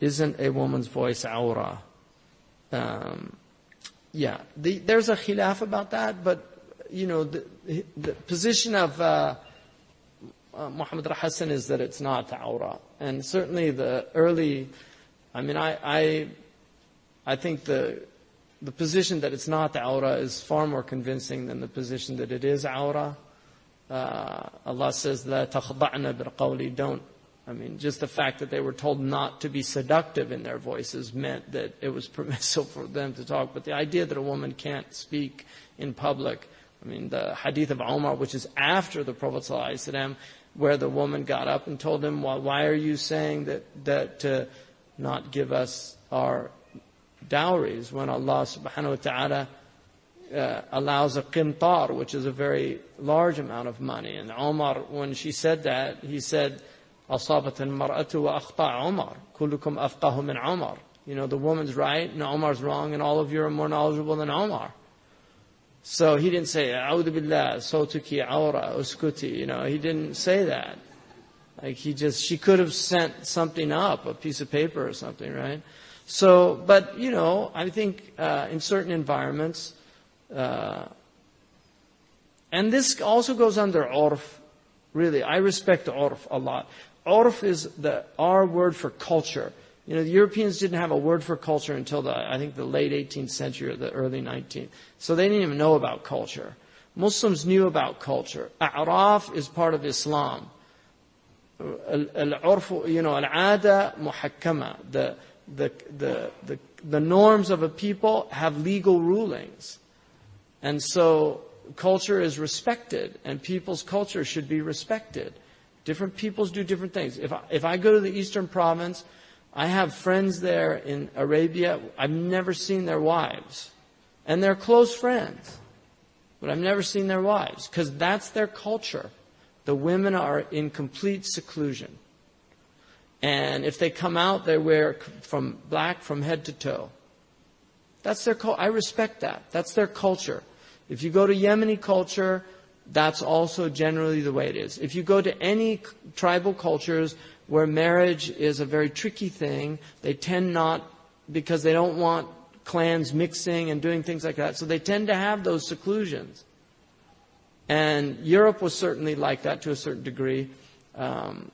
isn't a woman's voice awrah? There's a khilaf about that, but the position of Muhammad al-Hassan is that it's not awrah. And certainly the early, I think the position that it's not awrah is far more convincing than the position that it is awrah. Allah says, "La takhda'na bil qawli," don't. Just the fact that they were told not to be seductive in their voices meant that it was permissible for them to talk. But the idea that a woman can't speak in public, the hadith of Umar, which is after the Prophet ﷺ, where the woman got up and told him, "Well, why are you saying that to not give us our dowries when Allah subhanahu wa ta'ala allows a qintar, which is a very large amount of money?" And Umar, when she said that, he said, "Asabat al-mar'atu wa akhta' Umar, kullukum afqahu min Umar." The woman's right and Umar's wrong, and all of you are more knowledgeable than Umar. So he didn't say, "A'udhu billah, sawtuki awra, uskuti." He didn't say that. She could have sent something up, a piece of paper or something, right? So, but, I think in certain environments, and this also goes under urf. Really, I respect urf a lot. Urf is our word for culture. The Europeans didn't have a word for culture until I think the late 18th century or the early 19th. So they didn't even know about culture. Muslims knew about culture. A'raf is part of Islam. Al-urf, al-'ada muhakkama. The norms of a people have legal rulings. And so culture is respected, and people's culture should be respected. Different peoples do different things. If I go to the Eastern Province, I have friends there in Arabia. I've never seen their wives. And they're close friends. But I've never seen their wives, because that's their culture. The women are in complete seclusion. And if they come out, they wear from black from head to toe. That's their culture. I respect that. That's their culture. If you go to Yemeni culture, that's also generally the way it is. If you go to any tribal cultures where marriage is a very tricky thing, they tend not, because they don't want clans mixing and doing things like that, so they tend to have those seclusions. And Europe was certainly like that to a certain degree. In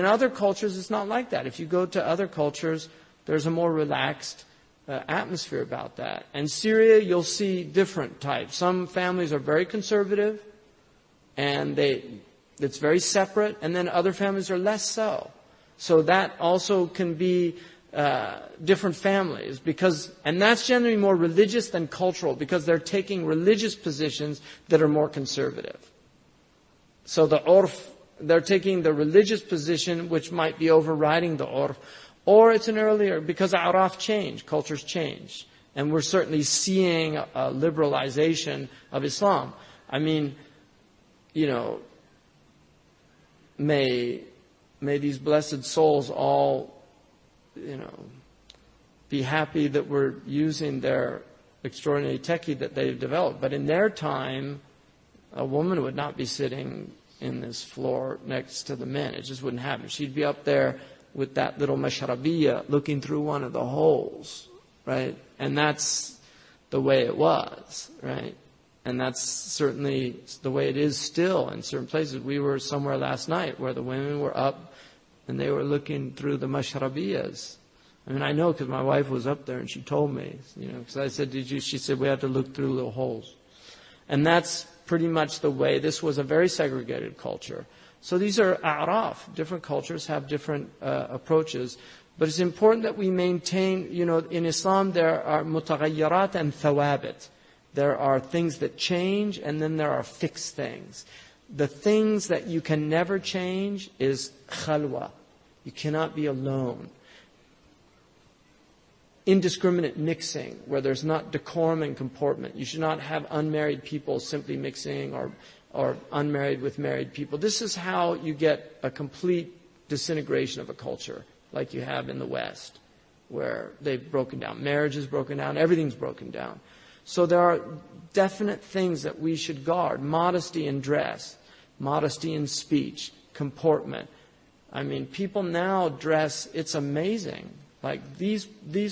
other cultures, it's not like that. If you go to other cultures, there's a more relaxed atmosphere about that. And Syria, you'll see different types. Some families are very conservative, and it's very separate, and then other families are less so. So that also can be different families, and that's generally more religious than cultural, because they're taking religious positions that are more conservative. So the urf, they're taking the religious position, which might be overriding the urf. Or it's an earlier, because a'raf change, cultures change. And we're certainly seeing a liberalization of Islam. May these blessed souls all, be happy that we're using their extraordinary techie that they've developed. But in their time, a woman would not be sitting in this floor next to the men. It just wouldn't happen. She'd be up there with that little mashrabiyya looking through one of the holes, right? And that's the way it was, right? And that's certainly the way it is still in certain places. We were somewhere last night where the women were up and they were looking through the mashrabiyyas. I know because my wife was up there and she told me, because I said, "Did you?" She said, "We had to look through little holes." And that's pretty much the way. This was a very segregated culture. So these are a'raf. Different cultures have different approaches. But it's important that we maintain, in Islam there are mutaghayyirat and thawabit. There are things that change, and then there are fixed things. The things that you can never change is khalwa. You cannot be alone. Indiscriminate mixing, where there's not decorum and comportment. You should not have unmarried people simply mixing, or unmarried with married people. This is how you get a complete disintegration of a culture, like you have in the West, where they've broken down. Marriage is broken down. Everything's broken down. So there are definite things that we should guard. Modesty in dress, modesty in speech, comportment. I mean, people now dress, it's amazing. Like these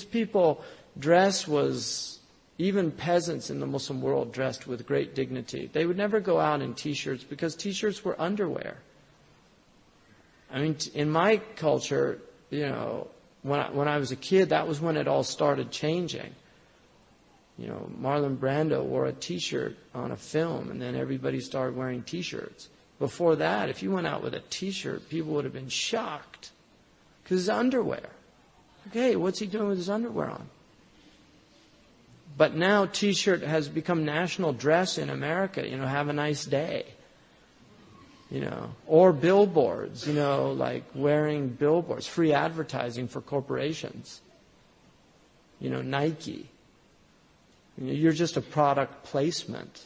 people dress was, even peasants in the Muslim world dressed with great dignity. They would never go out in T-shirts because T-shirts were underwear. I mean, in my culture, you know, when I was a kid, that was when it all started changing. You know, Marlon Brando wore a T-shirt on a film, and then everybody started wearing T-shirts. Before that, if you went out with a T-shirt, people would have been shocked because it's underwear. Okay, what's he doing with his underwear on? But now T-shirt has become national dress in America. You know, have a nice day. You know, or billboards, you know, like wearing billboards, free advertising for corporations. You know, Nike. You know, you're just a product placement.